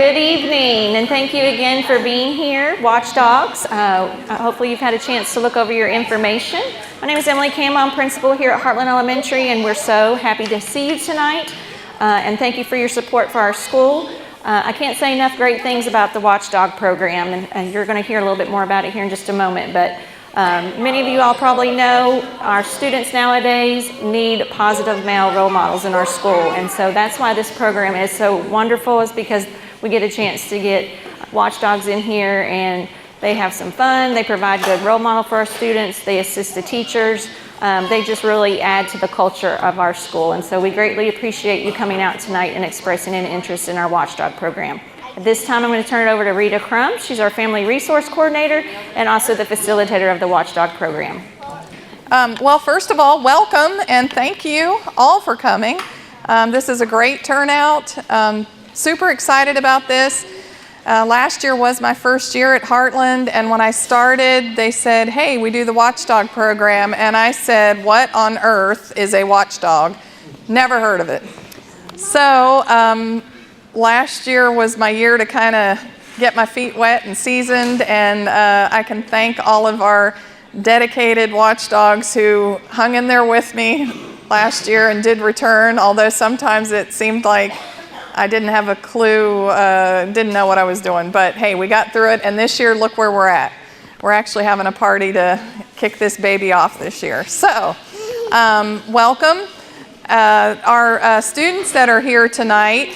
Good evening, and thank you again for being here, Watchdogs. Hopefully you've had a chance to look over your information. My name is Emily Campbell. I'm principal here at Heartland Elementary, and we're so happy to see you tonight. And thank you for your support for our school. I can't say enough great things about the Watchdog program, and you're going to hear a little bit more about it here in just a moment. But many of you all probably know our students nowadays need positive male role models in our school, and so that's why this program is so wonderful, is because we get a chance to get Watchdogs in here and they have some fun, they provide good role model for our students, they assist the teachers, they just really add to the culture of our school, and so we greatly appreciate you coming out tonight and expressing an interest in our Watchdog program. At this time, I'm going to turn it over to Rita Crum. She's our Family Resource Coordinator and also the facilitator of the Watchdog program. Well, first of all, welcome and thank you all for coming. This is a great turnout. Super excited about this. Last year was my first year at Heartland, and when I started, they said, hey, we do the Watchdog program, and I said, what on earth is a watchdog? Never heard of it. So, last year was my year to kind of get my feet wet and seasoned, and I can thank all of our dedicated watchdogs who hung in there with me last year and did return, although sometimes it seemed like I didn't have a clue, didn't know what I was doing. But hey, we got through it, and this year, look where we're at. We're actually having a party to kick this baby off this year. So, welcome. Our students that are here tonight,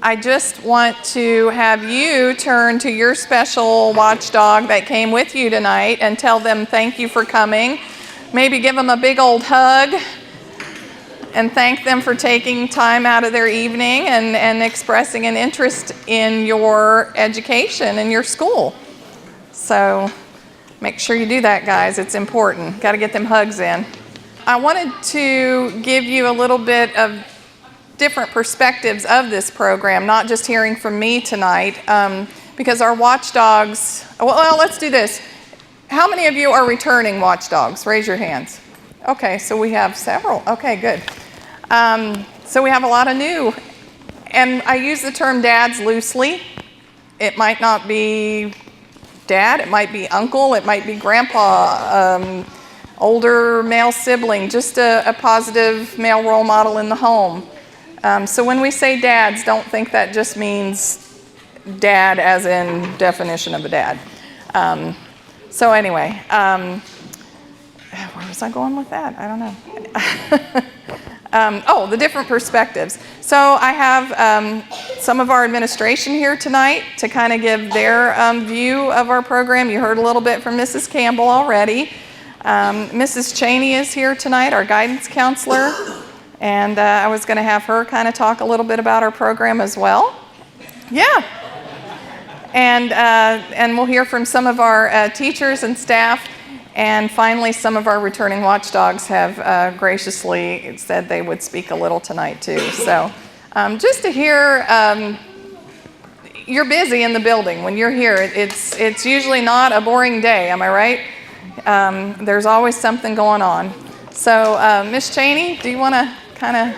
I just want to have you turn to your special watchdog that came with you tonight and tell them thank you for coming. Maybe give them a big old hug and thank them for taking time out of their evening and expressing an interest in your education and your school. So make sure you do that, guys. It's important. Got to get them hugs in. I wanted to give you a little bit of different perspectives of this program, not just hearing from me tonight, because our watchdogs, well, let's do this. How many of you are returning watchdogs? Raise your hands. Okay, so we have several. Okay, good. So we have a lot of new, and I use the term dads loosely. It might not be dad, it might be uncle, it might be grandpa, older male sibling, just a positive male role model in the home. So when we say dads, don't think that just means dad as in definition of a dad. So anyway, where was I going with that? I don't know. The different perspectives. So I have some of our administration here tonight to kind of give their view of our program. You heard a little bit from Mrs. Campbell already. Mrs. Cheney is here tonight, our guidance counselor. And I was going to have her kind of talk a little bit about our program as well. Yeah. And we'll hear from some of our teachers and staff. And finally, some of our returning watchdogs have graciously said they would speak a little tonight too. So just to hear, you're busy in the building when you're here. It's usually not a boring day, am I right? There's always something going on. So Miss Cheney, do you want to kind of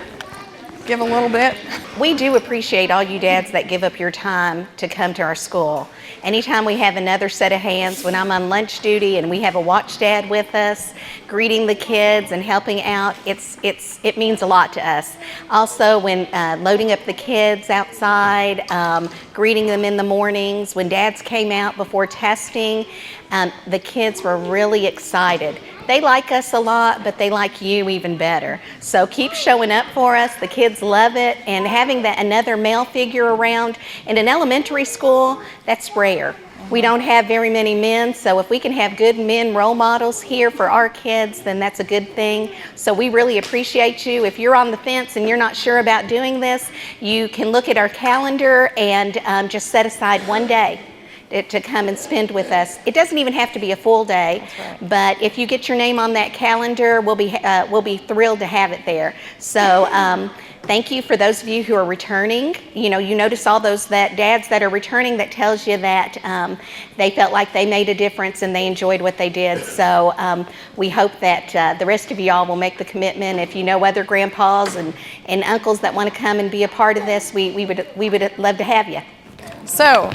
give a little bit? We do appreciate all you dads that give up your time to come to our school. Anytime we have another set of hands, when I'm on lunch duty and we have a watch dad with us, greeting the kids and helping out, it means a lot to us. Also, when loading up the kids outside, greeting them in the mornings, when dads came out before testing, the kids were really excited. They like us a lot, but they like you even better. So keep showing up for us. The kids love it, and having that another male figure around in an elementary school, that's rare. We don't have very many men, so if we can have good men role models here for our kids, then that's a good thing. So we really appreciate you. If you're on the fence and you're not sure about doing this, you can look at our calendar and just set aside one day to come and spend with us. It doesn't even have to be a full day, right. But if you get your name on that calendar, we'll be thrilled to have it there. So thank you for those of you who are returning. You notice all those dads that are returning, that tells you that they felt like they made a difference and they enjoyed what they did. So we hope that the rest of y'all will make the commitment. If you know other grandpas and uncles that want to come and be a part of this, we would love to have you. So,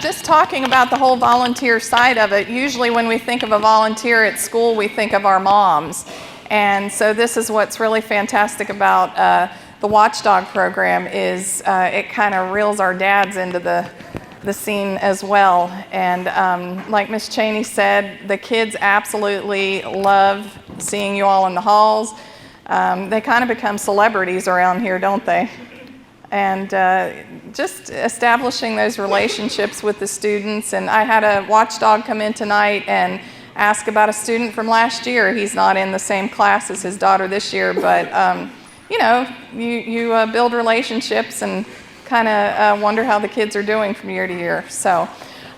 just talking about the whole volunteer side of it, usually when we think of a volunteer at school, we think of our moms. And so this is what's really fantastic about the Watchdog program is it kind of reels our dads into the scene as well. And like Miss Cheney said, the kids absolutely love seeing you all in the halls. They kind of become celebrities around here, don't they? And just establishing those relationships with the students. And I had a watchdog come in tonight and ask about a student from last year. He's not in the same class as his daughter this year, but you know, you build relationships and kind of wonder how the kids are doing from year to year. So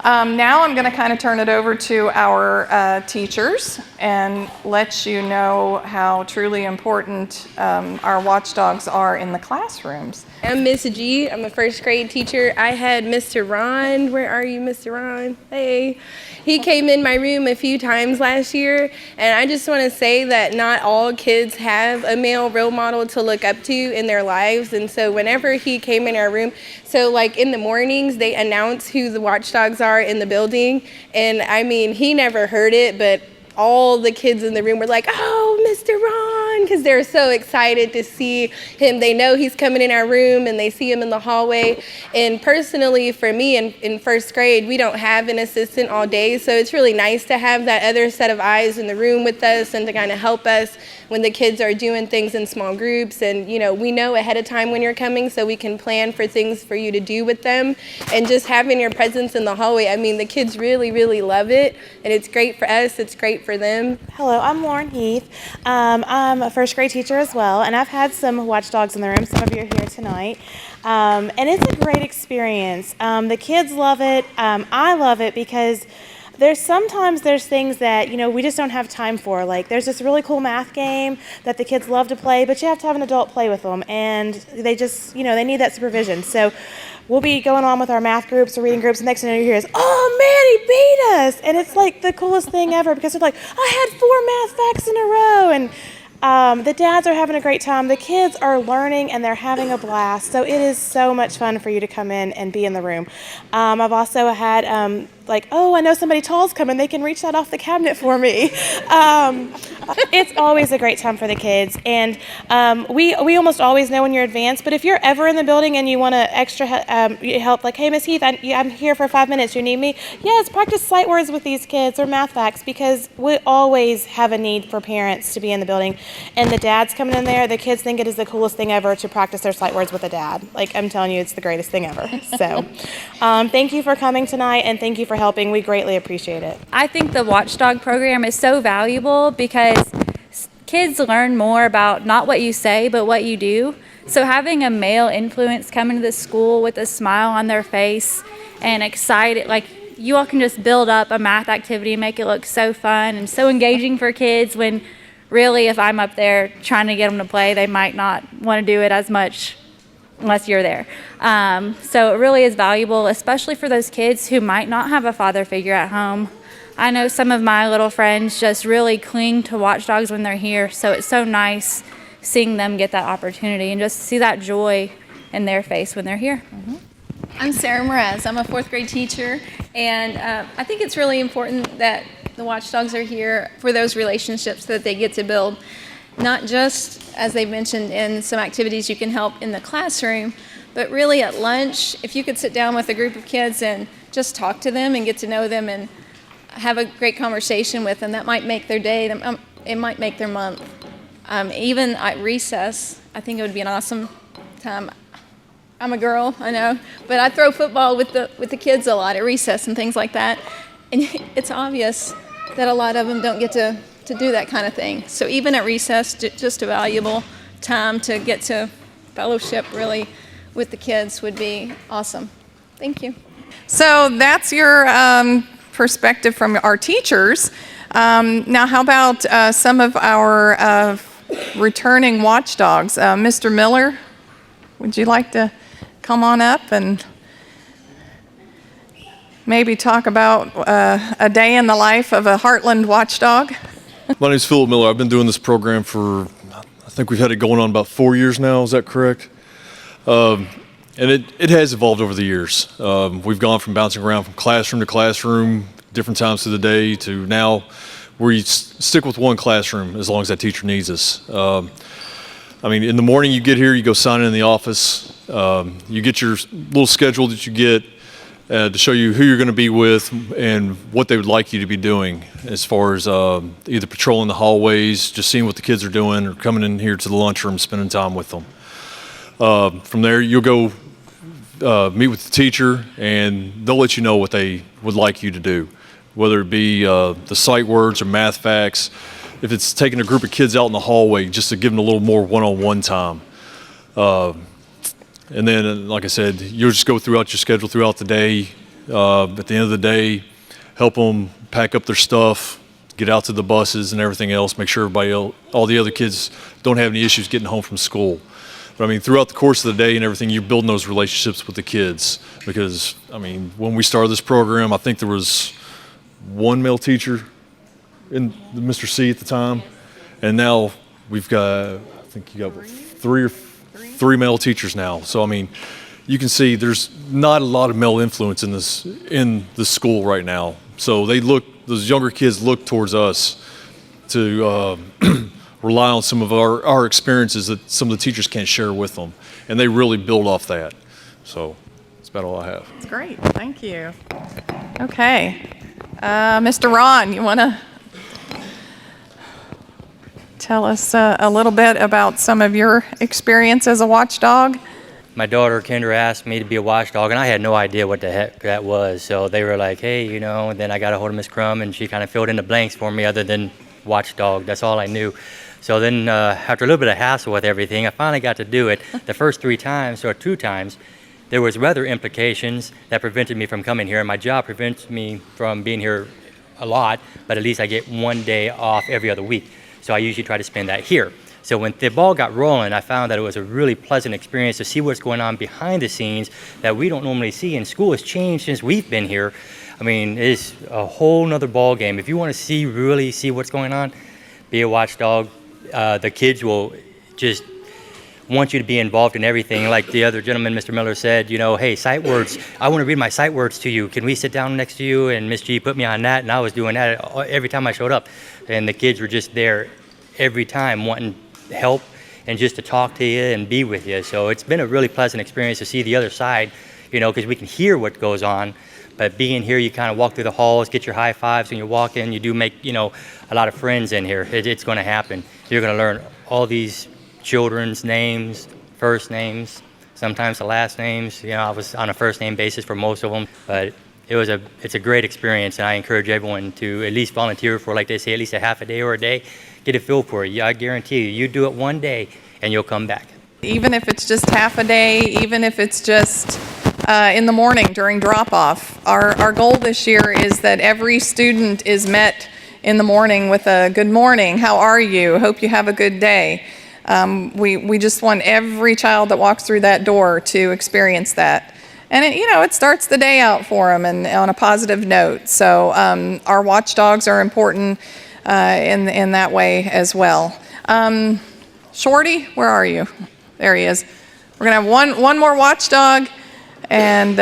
now I'm going to kind of turn it over to our teachers and let you know how truly important our watchdogs are in the classrooms. I'm Miss G. I'm a first grade teacher. I had Mr. Ron. Where are you, Mr. Ron? Hey. He came in my room a few times last year, and I just want to say that not all kids have a male role model to look up to in their lives. And so whenever he came in our room, so like in the mornings, they announce who the watchdogs are in the building. And I mean, he never heard it, but all the kids in the room were like, "Oh, Mr. Ron," because they're so excited to see him. They know he's coming in our room and they see him in the hallway. And personally, for me in first grade, we don't have an assistant all day, so it's really nice to have that other set of eyes in the room with us and to kind of help us when the kids are doing things in small groups. And, you know, we know ahead of time when you're coming so we can plan for things for you to do with them. And just having your presence in the hallway, I mean, the kids really, really love it. And it's great for us. It's great for them. Hello, I'm Lauren Heath. I'm a first grade teacher as well, and I've had some watchdogs in the room. Some of you are here tonight. And it's a great experience. The kids love it. I love it because there's things that, you know, we just don't have time for. Like, there's this really cool math game that the kids love to play, but you have to have an adult play with them, and they just, you know, they need that supervision. So we'll be going on with our math groups or reading groups, and next thing you hear is, "Oh man, he beat us!" And it's like the coolest thing ever because they're like, "I had 4 math facts in a row," and the dads are having a great time. The kids are learning and they're having a blast. So it is so much fun for you to come in and be in the room. I've also had like, "Oh, I know somebody tall's coming. They can reach that off the cabinet for me." It's always a great time for the kids. And we almost always know when you're advanced. But if you're ever in the building and you want to extra help, like, "Hey, Miss Heath, I'm here for 5 minutes. You need me?" Yes, practice sight words with these kids or math facts, because we always have a need for parents to be in the building. And the dads coming in there, the kids think it is the coolest thing ever to practice their sight words with a dad. Like, I'm telling you, it's the greatest thing ever. So thank you for coming tonight, and thank you for helping. We greatly appreciate it. I think the Watchdog program is so valuable because kids learn more about not what you say, but what you do. So having a male influence come into the school with a smile on their face and excited, like, you all can just build up a math activity and make it look so fun and so engaging for kids, when really, if I'm up there trying to get them to play, they might not want to do it as much unless you're there. So it really is valuable, especially for those kids who might not have a father figure at home. I know some of my little friends just really cling to watchdogs when they're here, so it's so nice seeing them get that opportunity and just see that joy in their face when they're here. Mm-hmm. I'm Sarah Mraz. I'm a 4th grade teacher, and I think it's really important that the watchdogs are here for those relationships that they get to build. Not just, as they mentioned, in some activities you can help in the classroom, but really at lunch, if you could sit down with a group of kids and just talk to them and get to know them and have a great conversation with them, that might make their day, it might make their month. Even at recess, I think it would be an awesome time. I'm a girl, I know, but I throw football with the kids a lot at recess and things like that, and it's obvious that a lot of them don't get to do that kind of thing. So even at recess, just a valuable time to get to fellowship really with the kids would be awesome. Thank you. So that's your perspective from our teachers. Now, how about some of our returning watchdogs? Mr. Miller, would you like to come on up and maybe talk about a day in the life of a Heartland watchdog? My name is Philip Miller. I've been doing this program for, I think we've had it going on about 4 years now. Is that correct? And And it has evolved over the years. We've gone from bouncing around from classroom to classroom, different times of the day, to now we stick with one classroom as long as that teacher needs us. I mean, in the morning you get here, you go sign in the office, you get your little schedule that you get to show you who you're going to be with and what they would like you to be doing as far as either patrolling the hallways, just seeing what the kids are doing, or coming in here to the lunchroom, spending time with them. From there, you'll go meet with the teacher, and they'll let you know what they would like you to do, whether it be the sight words or math facts. If it's taking a group of kids out in the hallway, just to give them a little more one-on-one time. And then, like I said, you'll just go throughout your schedule throughout the day. At the end of the day, help them pack up their stuff, get out to the buses and everything else, make sure everybody else, all the other kids don't have any issues getting home from school. But I mean, throughout the course of the day and everything, you're building those relationships with the kids. Because, I mean, when we started this program, I think there was one male teacher in Mr. C at the time. And now we've got, I think you got three male teachers now. So, I mean, you can see there's not a lot of male influence in the school right now. So those younger kids look towards us to rely on some of our experiences that some of the teachers can't share with them. And they really build off that. So that's about all I have. That's great. Thank you. Okay. Mr. Ron, you want to tell us a little bit about some of your experience as a watchdog? My daughter Kendra asked me to be a watchdog, and I had no idea what the heck that was. So they were like, hey, you know, and then I got a hold of Miss Crum, and she kind of filled in the blanks for me other than watchdog. That's all I knew. So then after a little bit of hassle with everything, I finally got to do it. The first 3 times, or 2 times, there was weather implications that prevented me from coming here. And my job prevents me from being here a lot, but at least I get 1 day off every other week. So I usually try to spend that here. So when the ball got rolling, I found that it was a really pleasant experience to see what's going on behind the scenes that we don't normally see. And school has changed since we've been here. I mean, it's a whole nother ball game. If you want to really see what's going on, be a watchdog. The kids will just want you to be involved in everything. Like the other gentleman, Mr. Miller, said, you know, hey, sight words, I want to read my sight words to you. Can we sit down next to you? And Miss G put me on that, and I was doing that every time I showed up. And the kids were just there every time wanting help and just to talk to you and be with you. So it's been a really pleasant experience to see the other side, you know, because we can hear what goes on. But being here, you kind of walk through the halls, get your high fives when you walk in. You do make, you know, a lot of friends in here. It's going to happen. You're going to learn all these children's names, first names, sometimes the last names. You know, I was on a first name basis for most of them, but it's a great experience, and I encourage everyone to at least volunteer for, like they say, at least a half a day or a day. Get a feel for it. Yeah, I guarantee you do it 1 day and you'll come back. Even if it's just half a day, even if it's just in the morning during drop-off, our goal this year is that every student is met in the morning with a good morning, how are you, hope you have a good day. We just want every child that walks through that door to experience that. And it starts the day out for them and on a positive note. So our watchdogs are important in that way as well. Shorty, where are you? There he is. We're gonna have one more watchdog and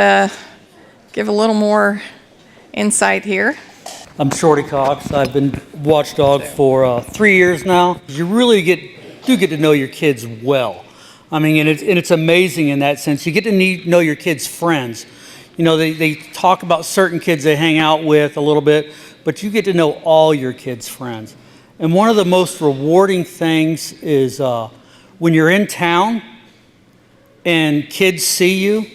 give a little more insight here. I'm Shorty Cox. I've been watchdog for 3 years now. You really do get to know your kids well. I mean, and it's amazing in that sense. You get to know your kids' friends. You know, they talk about certain kids they hang out with a little bit, but you get to know all your kids' friends. And one of the most rewarding things is when you're in town and kids see you,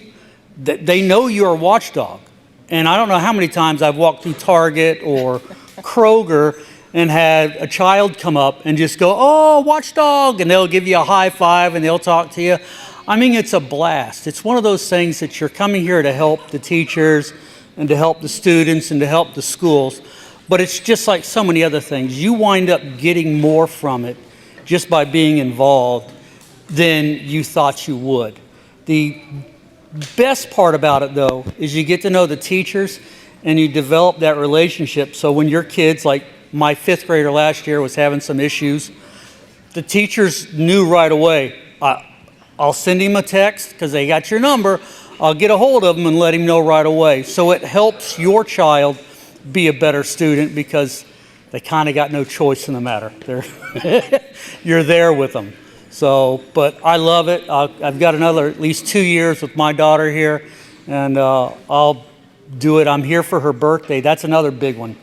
that they know you're a watchdog. And I don't know how many times I've walked through Target or Kroger and had a child come up and just go, oh, watchdog, and they'll give you a high five and they'll talk to you. I mean, it's a blast. It's one of those things that you're coming here to help the teachers and to help the students and to help the schools. But it's just like so many other things. You wind up getting more from it just by being involved than you thought you would. The best part about it, though, is you get to know the teachers and you develop that relationship. So when your kids, like my 5th grader last year was having some issues, the teachers knew right away, I'll send him a text because they got your number. I'll get a hold of him and let him know right away. So it helps your child be a better student because they kind of got no choice in the matter. You're there with them. So, but I love it. I've got another at least 2 years with my daughter here, and I'll do it. I'm here for her birthday. That's another big one.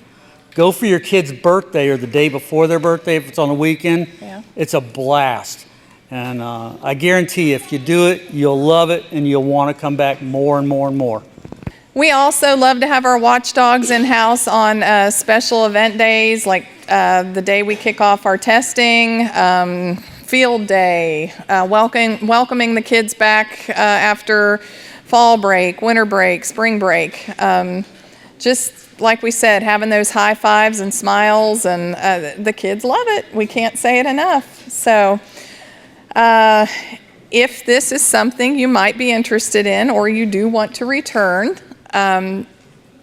Go for your kid's birthday or the day before their birthday if it's on a weekend. Yeah. It's a blast. And I guarantee if you do it, you'll love it and you'll want to come back more and more and more. We also love to have our watchdogs in-house on special event days, like the day we kick off our testing, field day, welcoming the kids back after fall break, winter break, spring break. Just like we said, having those high fives and smiles, and the kids love it. We can't say it enough. So if this is something you might be interested in or you do want to return,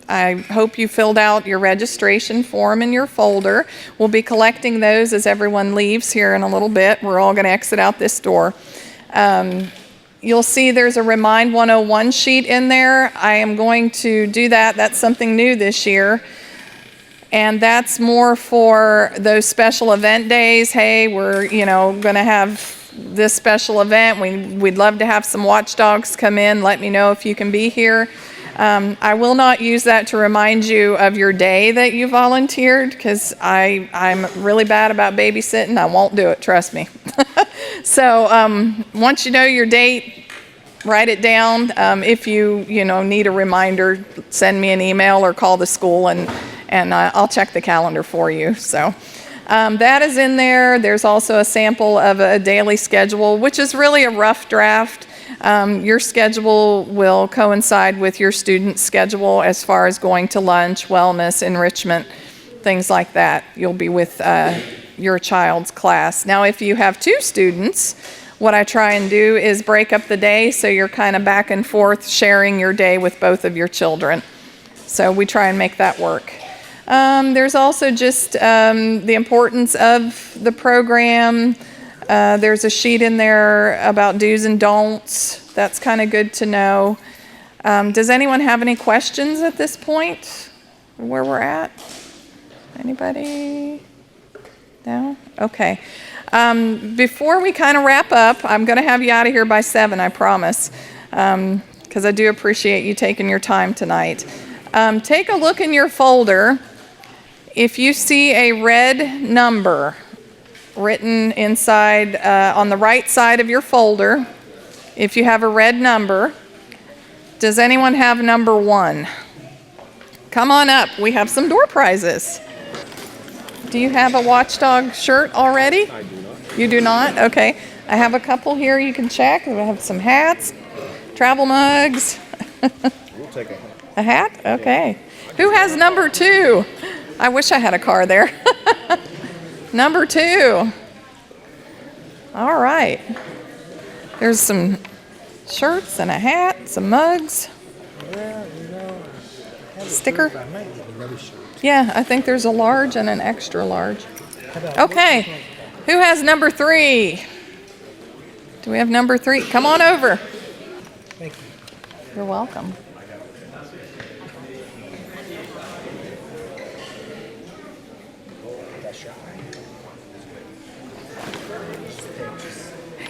I hope you filled out your registration form in your folder. We'll be collecting those as everyone leaves here in a little bit. We're all going to exit out this door. You'll see there's a Remind 101 sheet in there. I am going to do that. That's something new this year. And that's more for those special event days. Hey, we're, going to have this special event. We'd love to have some watchdogs come in. Let me know if you can be here. I will not use that to remind you of your day that you volunteered, because I'm really bad about babysitting. I won't do it, trust me. So once you know your date, write it down. If you need a reminder, send me an email or call the school, and I'll check the calendar for you. So that is in there. There's also a sample of a daily schedule, which is really a rough draft. Your schedule will coincide with your student's schedule as far as going to lunch, wellness, enrichment, things like that. You'll be with your child's class. Now, if you have 2 students, what I try and do is break up the day so you're kind of back and forth sharing your day with both of your children. So we try and make that work. There's also just the importance of the program. There's a sheet in there about do's and don'ts. That's kind of good to know. Does anyone have any questions at this point, where we're at? Anybody? No? Okay. Before we kind of wrap up, I'm going to have you out of here by 7, I promise, because I do appreciate you taking your time tonight. Take a look in your folder. If you see a red number written inside on the right side of your folder, if you have a red number, does anyone have number 1? Come on up. We have some door prizes. Do you have a watchdog shirt already? I do not. You do not? Okay. I have a couple here you can check. We have some hats, travel mugs. We'll take a hat. A hat? Okay. Who has number 2? I wish I had a car there. Number 2. All right. There's some shirts and a hat, some mugs. Sticker. Yeah, I think there's a large and an extra large. Okay. Who has number 3? Do we have number 3? Come on over. Thank you. You're welcome.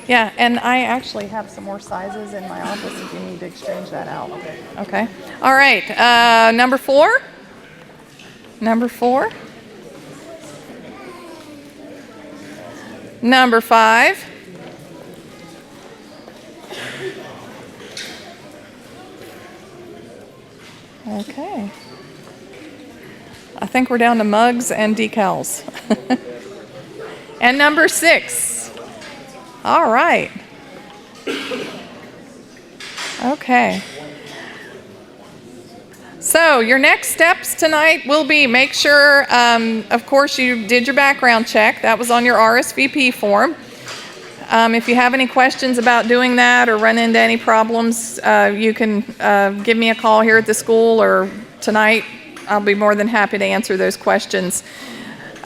Yeah, and I actually have some more sizes in my office if you need to exchange that out. Okay. All right. Number 4. Number 4. Number 5. Okay. I think we're down to mugs and decals. And number 6. All right. Okay. So your next steps tonight will be make sure, of course, you did your background check. That was on your RSVP form. If you have any questions about doing that or run into any problems, you can give me a call here at the school, or tonight. I'll be more than happy to answer those questions.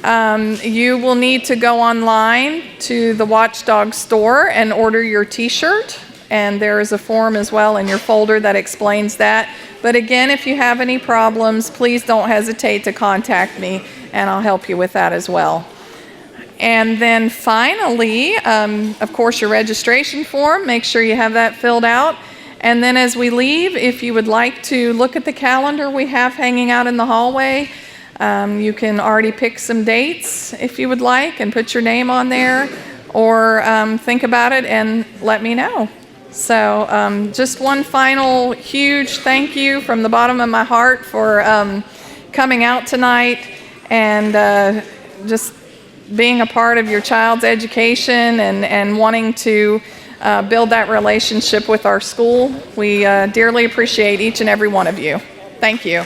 You will need to go online to the Watchdog store and order your t-shirt. And there is a form as well in your folder that explains that. But again, if you have any problems, please don't hesitate to contact me and I'll help you with that as well. And then finally, of course, your registration form, make sure you have that filled out. And then as we leave, if you would like to look at the calendar we have hanging out in the hallway, you can already pick some dates if you would like and put your name on there, or think about it and let me know. So just one final huge thank you from the bottom of my heart for coming out tonight and just being a part of your child's education and wanting to build that relationship with our school. We dearly appreciate each and every one of you. Thank you.